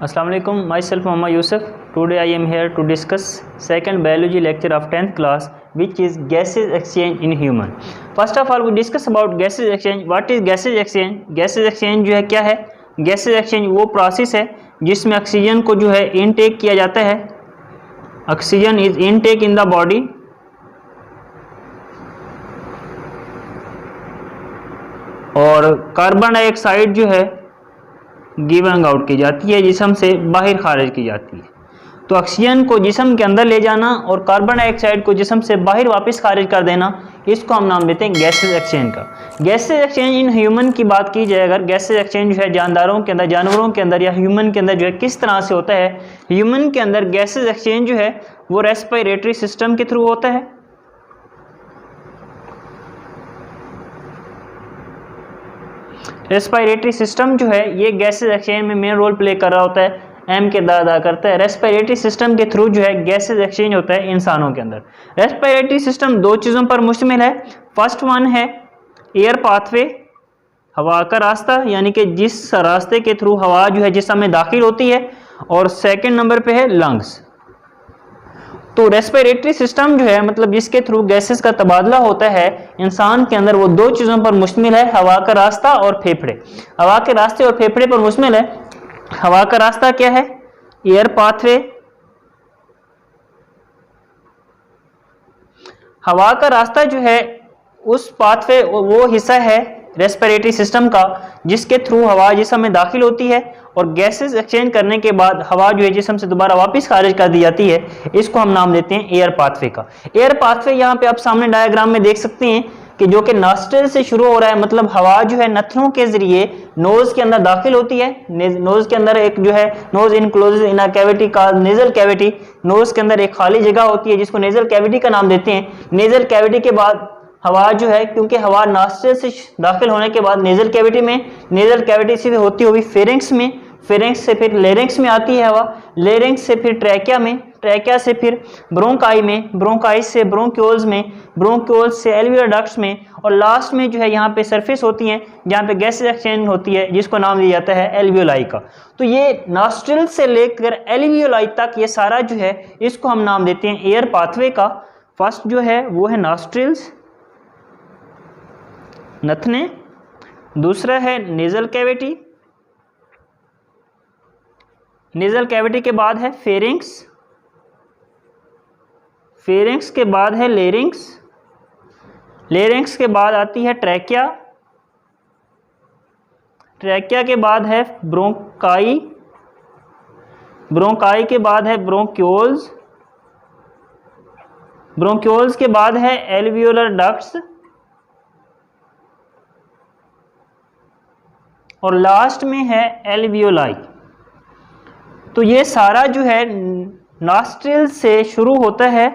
Assalamu alaikum. Myself Muhammad Yusuf. Today I am here to discuss second biology lecture of 10th class, which is gases exchange in human. First of all, we discuss about gases exchange. What is gases exchange? Gases exchange जो है क्या है? Gases exchange वो process है जिसमें oxygen को जो है इनटेक किया जाता है. Oxygen is intake in the body और कार्बन डाइऑक्साइड जो है गिवन आउट की जाती है, जिस्म से बाहर खारिज की जाती है. तो ऑक्सीजन को जिस्म के अंदर ले जाना और कार्बन डाइऑक्साइड को जिस्म से बाहर वापस खारिज कर देना, इसको हम नाम देते हैं गैसेज एक्सचेंज का. गैसेज एक्सचेंज इन ह्यूमन की बात की जाए, अगर गैसेज एक्सचेंज जो है जानदारों के अंदर, जानवरों के अंदर या ह्यूमन के अंदर जो है किस तरह से होता है. ह्यूमन के अंदर गैसेज एक्सचेंज जो है वो रेस्पिरेटरी सिस्टम के थ्रू होता है. रेस्पिरेटरी सिस्टम जो है ये गैसेज एक्सचेंज में मेन रोल प्ले कर रहा होता है, एम के अदा करता है. रेस्पिरेटरी सिस्टम के थ्रू जो है गैसेज एक्सचेंज होता है इंसानों के अंदर. रेस्पिरेटरी सिस्टम दो चीज़ों पर मुश्तमिल है. फर्स्ट वन है एयर पाथवे, हवा का रास्ता, यानी कि जिस रास्ते के थ्रू हवा जो है जिस्म में दाखिल होती है, और सेकंड नंबर पे है लंग्स. तो रेस्पिरेटरी सिस्टम जो है मतलब जिसके थ्रू गैसेस का तबादला होता है इंसान के अंदर, वो दो चीज़ों पर मुश्तमिल है, हवा का रास्ता और फेफड़े. हवा के रास्ते और फेफड़े पर मुश्तमिल है. हवा का रास्ता क्या है? Air pathway. हवा का रास्ता जो है उस पाथवे वो हिस्सा है रेस्पिरेटरी सिस्टम का जिसके थ्रू हवा जिस्म में दाखिल होती है और गैसेस एक्सचेंज करने के बाद हवा जो है जिस्म से दोबारा वापस खारिज कर दी जाती है. इसको हम नाम देते हैं एयर पाथवे का. एयर पाथवे यहाँ पे आप सामने डायग्राम में देख सकते हैं कि जो कि नॉस्ट्रिल से शुरू हो रहा है, मतलब हवा जो है नथनों के जरिए नोज के अंदर दाखिल होती है. नोज के अंदर एक जो है nose enclose in a cavity का नेजल कैविटी, नोज के अंदर एक खाली जगह होती है जिसको नेजल कैविटी का नाम देते हैं. नेजल कैविटी के बाद हवा जो है, क्योंकि हवा नॉस्ट्रिल से दाखिल होने के बाद नेजल कैविटी में, नेजल कैविटी से होती हुई फेरिंक्स में, फेरिंक्स से फिर लेरिंक्स में आती है हवा, लेरिंक्स से फिर ट्रैकिया में, ट्रैकिया से फिर ब्रोंकाई में, ब्रोंकाइस से ब्रोंक्यूल्स में, ब्रोंक्यूल्स से एल्वियोलर डक्ट्स में, और लास्ट में जो है यहाँ पे सरफेस होती है जहाँ पे गैसेज एक्सचेंज होती है जिसको नाम दिया जाता है एल्वियोलाई का. तो ये नॉस्ट्रिल से लेकर एल्वियोलाई तक ये सारा जो है इसको हम नाम देते हैं एयर पाथवे का. फर्स्ट जो है वो है नॉस्ट्रिल्स, नथने. दूसरा है नेजल कैविटी, नेजल कैविटी के बाद है फेरिंक्स, फेरिंक्स के बाद है लेरिंक्स, लेरिंक्स के बाद आती है ट्रैकिया, ट्रैकिया के बाद है ब्रोंकाई, ब्रोंकाई के बाद है ब्रोंक्यूल्स, ब्रोंक्यूल्स के बाद है एल्वियोलर डक्ट्स, और लास्ट में है एल्वियोलाई. तो ये सारा जो है नॉस्ट्रिल से शुरू होता है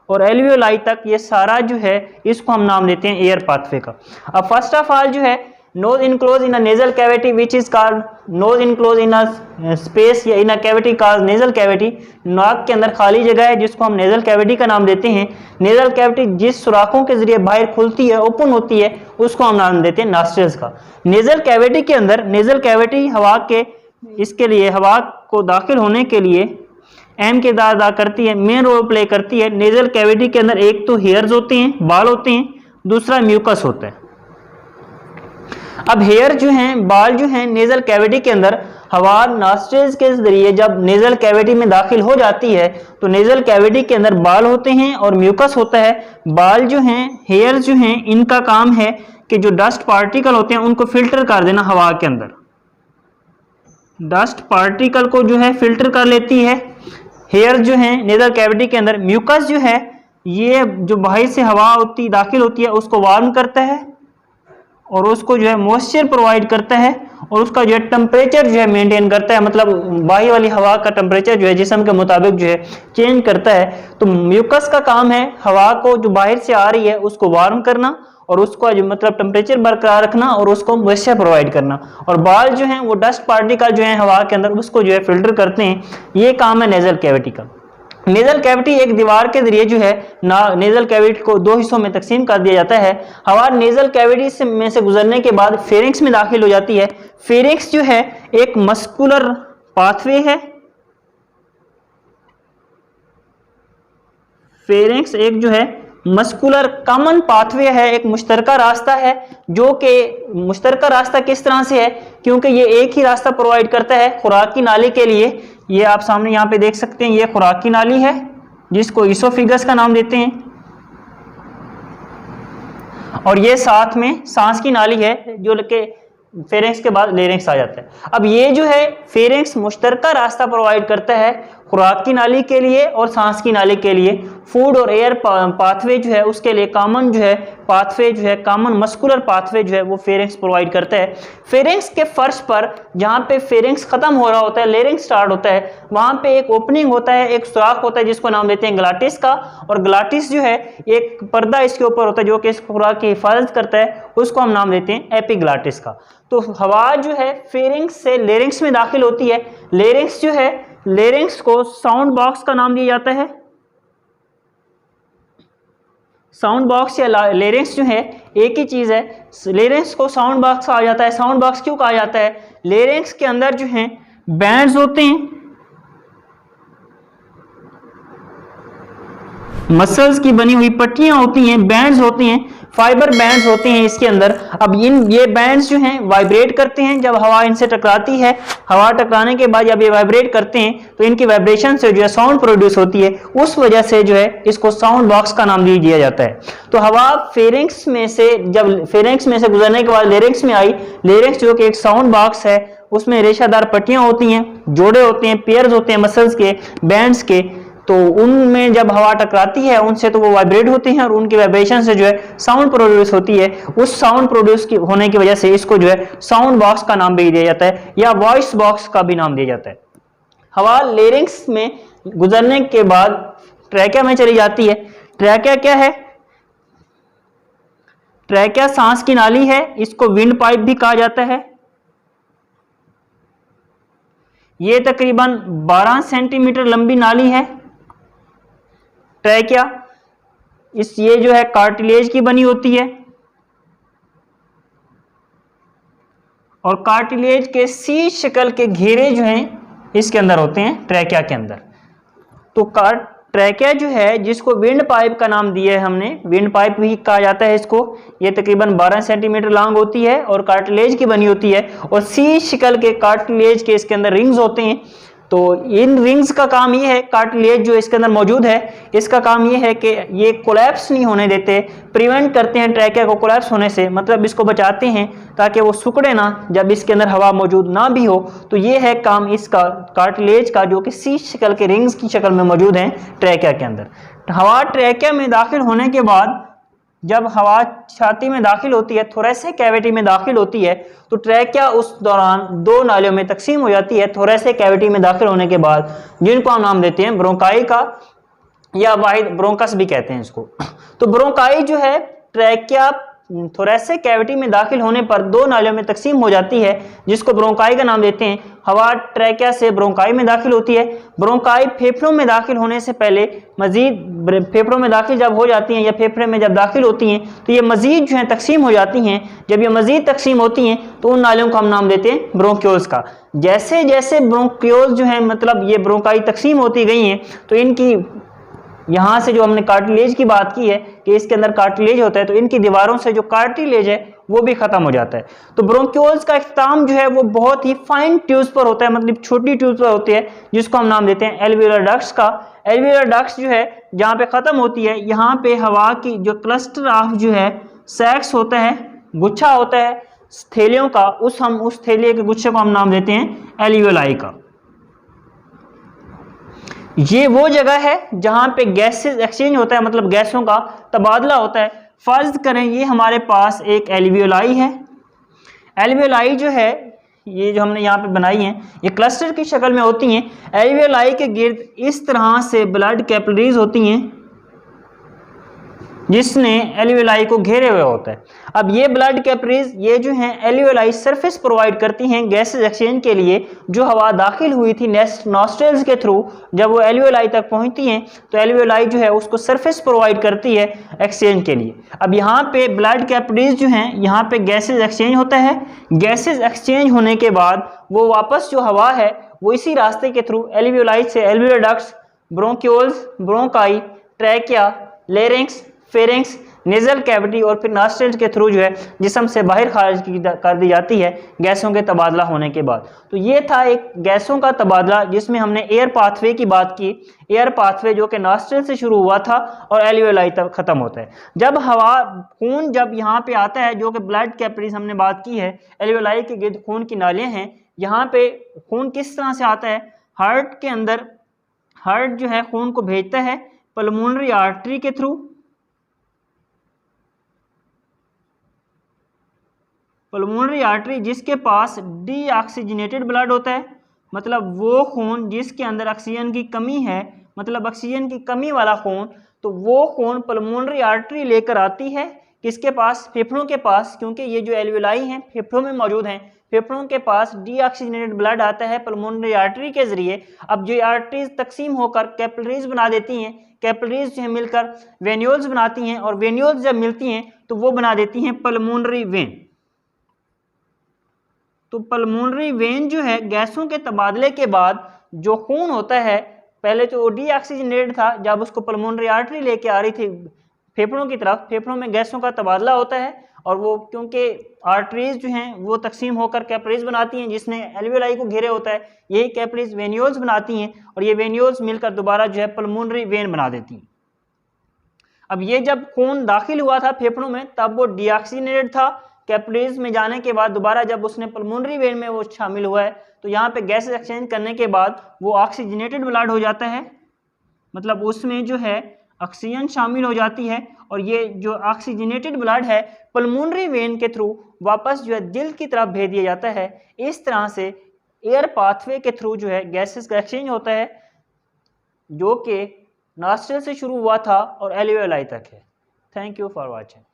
और एल्वियोलाई तक ये सारा जो है इसको हम नाम देते हैं एयर पाथवे का. अब फर्स्ट ऑफ ऑल जो है nose enclose in a nasal cavity which is called nose enclose in a space या in a cavity called nasal cavity. नाक के अंदर खाली जगह है जिसको हम नेजल कैविटी का नाम देते हैं. नेजल कैविटी जिस सुराखों के जरिए बाहर खुलती है, ओपन होती है, उसको हम नाम देते हैं नॉस्ट्रिल्स का. नेजल कैविटी के अंदर, नेजल कैविटी हवा के इसके लिए हवा को दाखिल होने के लिए एम के अदा करती है, मेन रोल प्ले करती है. नेजल कैविटी के अंदर एक तो हेयर्स होते हैं, बाल होते हैं, दूसरा म्यूकस होता है. अब हेयर जो हैं, बाल जो हैं नेजल कैविटी के अंदर, हवा नॉस्ट्रिल्स के जरिए जब नेजल कैविटी में दाखिल हो जाती है तो नेजल कैविटी के अंदर बाल होते हैं और म्यूकस होता है. बाल जो हैं, हेयर जो हैं, इनका काम है कि जो डस्ट पार्टिकल होते हैं उनको फिल्टर कर देना हवा के अंदर. डस्ट पार्टिकल को जो है फिल्टर कर लेती है हेयर जो है नेजल कैविटी के अंदर. म्यूकस जो है ये जो बाहर से हवा होती दाखिल होती है उसको वार्म करता है और उसको जो है मॉइस्चर प्रोवाइड करता है और उसका जो है टेम्परेचर जो है मेंटेन करता है, मतलब बाहर वाली हवा का टेम्परेचर जो है जिस्म के मुताबिक जो है चेंज करता है. तो म्यूकस का काम है हवा को जो बाहर से आ रही है उसको वार्म करना और उसको जो मतलब टेम्परेचर बरकरार रखना और उसको मॉइस्चर प्रोवाइड करना. और बाल जो हैं वो डस्ट पार्टिकल जो है हवा के अंदर उसको जो है फिल्टर करते हैं. ये काम है नेजल कैविटी का. नेजल कैविटी एक दीवार के जरिए जो है नेजल कैविटी को दो हिस्सों में तकसीम कर दिया जाता है. हवा नेजल कैविटी में से गुजरने के बाद फेरिंक्स में दाखिल हो जाती है. फेरिंक्स जो है एक मस्कुलर पाथवे है, फेरिंक्स एक जो है मस्कुलर कॉमन पाथवे है, एक मुश्तरका रास्ता है, जो कि मुश्तरका रास्ता किस तरह से है, क्योंकि ये एक ही रास्ता प्रोवाइड करता है खुराक की नाली के लिए। ये आप सामने यहाँ पे देख सकते हैं, ये खुराक की नाली है जिसको इसोफिगस का नाम देते हैं, और ये साथ में सांस की नाली है जो कि फेरिंक्स के बाद लेरिंक्स आ जाता है। अब ये जो है फेरिंक्स मुश्तरका रास्ता प्रोवाइड करता है खुराक की नाली के लिए और सांस की नाली के लिए। फूड और एयर पाथवे जो है उसके लिए कॉमन जो है पाथवे जो है, कॉमन मस्कुलर पाथवे जो है वो फेरिंक्स प्रोवाइड करता है। फेरिंक्स के फर्श पर जहाँ पे फेरिंक्स खत्म हो रहा होता है, लेरिंक्स स्टार्ट होता है, वहाँ पे एक ओपनिंग होता है, एक सुराख होता है जिसको नाम देते हैं ग्लाटिस का, और ग्लाटिस जो है एक पर्दा इसके ऊपर होता है जो कि इस खुराक की हिफाजत करता है, उसको हम नाम देते हैं एपिग्लाटिस का। तो हवा जो है फेरिंक्स से लेरिंक्स में दाखिल होती है। लेरिंक्स जो है, लेरिंक्स को साउंड बॉक्स का नाम दिया जाता है। साउंड बॉक्स या लेरिंक्स जो है एक ही चीज है। लेरिंक्स को साउंड बॉक्स कहा जाता है। साउंड बॉक्स क्यों कहा जाता है? लेरिंक्स के अंदर जो है बैंड्स होते हैं, मसल्स की बनी हुई पट्टियां होती हैं, बैंड्स होते हैं, फाइबर बैंड्स होते हैं इसके अंदर। अब ये बैंड्स जो हैं वाइब्रेट करते हैं जब हवा इनसे टकराती है। हवा टकराने के बाद जब ये वाइब्रेट करते हैं तो इनकी वाइब्रेशन से जो है साउंड प्रोड्यूस होती है, उस वजह से जो है इसको साउंड बॉक्स का नाम दिया जाता है। तो हवा फेरिंक्स में से जब फेरिंक्स में से गुजरने के बाद लेरिंक्स में आई, लेरिंक्स जो कि एक साउंड बॉक्स है, उसमें रेशादार पट्टियां होती हैं, जोड़े होते हैं, पेयर्स होते हैं मसल्स के, बैंड्स के, तो उनमें जब हवा टकराती है उनसे तो वो वाइब्रेट होती हैं और उनकी वाइब्रेशन से जो है साउंड प्रोड्यूस होती है। उस साउंड प्रोड्यूस होने की वजह से इसको जो है साउंड बॉक्स का नाम भी दिया जाता है या वॉइस बॉक्स का भी नाम दिया जाता है। हवा लेरिंक्स में गुजरने के बाद ट्रैकिया में चली जाती है। ट्रैकिया क्या है? ट्रैकिया सांस की नाली है, इसको विंड पाइप भी कहा जाता है। ये तकरीबन 12 सेंटीमीटर लंबी नाली है ट्रैकिया। ये जो है कार्टिलेज की बनी होती है और कार्टिलेज के सी शक्ल के घेरे जो हैं इसके अंदर होते हैं ट्रैकिया के अंदर। तो ट्रैकिया जो है जिसको विंड पाइप का नाम दिया है हमने, विंड पाइप भी कहा जाता है इसको, ये तकरीबन 12 सेंटीमीटर लॉन्ग होती है और कार्टिलेज की बनी होती है और सी शक्ल के कार्टिलेज के इसके अंदर रिंग्स होते हैं। तो इन रिंग्स का काम ये है, कार्टिलेज जो इसके अंदर मौजूद है इसका काम ये है कि ये कोलैप्स नहीं होने देते, प्रिवेंट करते हैं ट्रैकिया को कोलैप्स होने से, मतलब इसको बचाते हैं ताकि वो सिकुड़े ना जब इसके अंदर हवा मौजूद ना भी हो। तो ये है काम इसका कार्टिलेज का, जो कि सी शक्ल के रिंग्स की शक्ल में मौजूद हैं ट्रैकिया के अंदर। हवा ट्रैकिया में दाखिल होने के बाद जब हवा छाती में दाखिल होती है, थोरेसिक कैविटी में दाखिल होती है, तो ट्रैकिया उस दौरान दो नालियों में तकसीम हो जाती है। थोरेसिक कैविटी में दाखिल होने के बाद जिनको हम नाम देते हैं ब्रोंकाई का या वाहिद ब्रोंकस भी कहते हैं इसको। तो ब्रोंकाई जो है ट्रैकिया थोरेसिक कैविटी में दाखिल होने पर दो नालियों में तकसीम हो जाती है जिसको ब्रोंकाई का नाम देते हैं। हवा ट्रैकिया से ब्रोंकाई में दाखिल होती है। ब्रोंकाई फेफड़ों में दाखिल होने से पहले मजीद फेफड़ों में दाखिल जब हो जाती हैं या फेफड़े में जब दाखिल होती हैं तो ये मजीद जो है तकसीम हो जाती हैं। जब ये मजीद तकसीम होती हैं तो उन नालियों को हम नाम देते हैं ब्रोंक्यूल्स का। जैसे जैसे ब्रोंक्यूल्स जो है मतलब ये ब्रोंकाई तकसीम होती गई हैं तो इनकी यहाँ से जो हमने कार्टिलेज की बात की है कि इसके अंदर कार्टिलेज होता है, तो इनकी दीवारों से जो कार्टिलेज है वो भी खत्म हो जाता है। तो ब्रोंक्यूल्स का इख्तिताम जो है वो बहुत ही फाइन ट्यूब्स पर होता है, मतलब छोटी ट्यूब्स पर होती है, जिसको हम नाम देते हैं एल्वियोलर डक्ट्स का। एल्वियोलर डक्ट्स जो है जहाँ पे खत्म होती है, यहाँ पे हवा की जो क्लस्टर ऑफ जो है सैक्स होता है, गुच्छा होता है थैलियों का, उस थैलिए के गुच्छे को हम नाम देते हैं एल्वियोलाई का। ये वो जगह है जहां पे गैसेस एक्सचेंज होता है, मतलब गैसों का तबादला होता है। फर्ज करें ये हमारे पास एक एल्वियोलाई है। एल्वियोलाई जो है ये जो हमने यहाँ पे बनाई है ये क्लस्टर की शक्ल में होती हैं। एल्वियोलाई के गिर्द इस तरह से ब्लड कैपिलरीज होती हैं जिसने एल्वियोलाई को घेरे हुए होता है। अब ये ब्लड कैपिलरीज ये जो हैं एल्वियोलाई सरफेस प्रोवाइड करती हैं गैसेस एक्सचेंज के लिए। जो हवा दाखिल हुई थी नॉस्ट्रल्स के थ्रू जब वो एल्वियोलाई तक पहुंचती हैं तो एल्वियोलाई जो है उसको सरफेस प्रोवाइड करती है एक्सचेंज के लिए। अब यहाँ पे ब्लड कैपिलरीज जो हैं यहाँ पे गैसेस एक्सचेंज होता है। गैसेस एक्सचेंज होने के बाद वो वापस जो हवा है वो इसी रास्ते के थ्रू एल्वियोलाई से alveolar ducts, bronchioles, bronchi, trachea, larynx, pharynx, nasal cavity और फिर नॉस्ट्रल्स के थ्रू जो है जिस्म से बाहर खारिज कर दी जाती है गैसों के तबादला होने के बाद। तो ये था एक गैसों का तबादला जिसमें हमने एयर पाथवे की बात की। एयर पाथवे जो कि नॉस्ट्रल से शुरू हुआ था और एल्वियोलाई तक खत्म होता है। जब हवा खून जब यहाँ पे आता है, जो कि ब्लड कैपिलरीज हमने बात की है, एल्वियोलाई के गिर्द खून की नालियां हैं, यहाँ पे खून किस तरह से आता है, हार्ट के अंदर, हार्ट जो है खून को भेजता है पल्मोनरी आर्टरी के थ्रू, पल्मोनरी आर्टरी जिसके पास डीऑक्सीजनेटेड ब्लड होता है, मतलब वो खून जिसके अंदर ऑक्सीजन की कमी है, मतलब ऑक्सीजन की कमी वाला खून, तो वो खून पल्मोनरी आर्टरी लेकर आती है किसके पास, फेफड़ों के पास, क्योंकि ये जो एल्वियोलाई हैं फेफड़ों में मौजूद हैं, फेफड़ों के पास डीऑक्सीजनेटेड ब्लड आता है पल्मोनरी आर्टरी के जरिए। अब जो आर्टरीज तकसीम होकर कैपिलरीज बना देती हैं, कैपिलरीज जो है मिलकर वेन्यूल्स बनाती हैं, और वेन्यूल्स जब मिलती हैं तो वो बना देती हैं पल्मोनरी वेन। तो पल्मोनरी वेन जो है गैसों के तबादले के बाद जो खून होता है, पहले तो डीऑक्सीजनेटेड था, जब उसको पल्मोनरी आर्टरी लेके आ रही थी फेफड़ों की तरफ, फेफड़ों में गैसों का तबादला होता है, और वो क्योंकि आर्टरीज जो हैं वो तकसीम होकर कैपिलरीज बनाती हैं जिसने एल्वियोलाई को घेरे होता है, यही कैपिलरीज वेन्यूल्स बनाती हैं, और ये वेन्यूल्स मिलकर दोबारा जो है पल्मोनरी वेन बना देती हैं। अब ये जब खून दाखिल हुआ था फेफड़ों में तब वो डीऑक्सीजनेटेड था, कैपिलरीज में जाने के बाद दोबारा जब उसने पल्मोनरी वेन में वो शामिल हुआ है तो यहाँ पे गैसेस एक्सचेंज करने के बाद वो ऑक्सीजनेटेड ब्लड हो जाता है, मतलब उसमें जो है ऑक्सीजन शामिल हो जाती है, और ये जो ऑक्सीजनेटेड ब्लड है पल्मोनरी वेन के थ्रू वापस जो है दिल की तरफ भेज दिया जाता है। इस तरह से एयर पाथवे के थ्रू जो है गैसेस का एक्सचेंज होता है, जो कि नॉस्ट्रल से शुरू हुआ था और एल्वियोलाई तक है। Thank you for watching.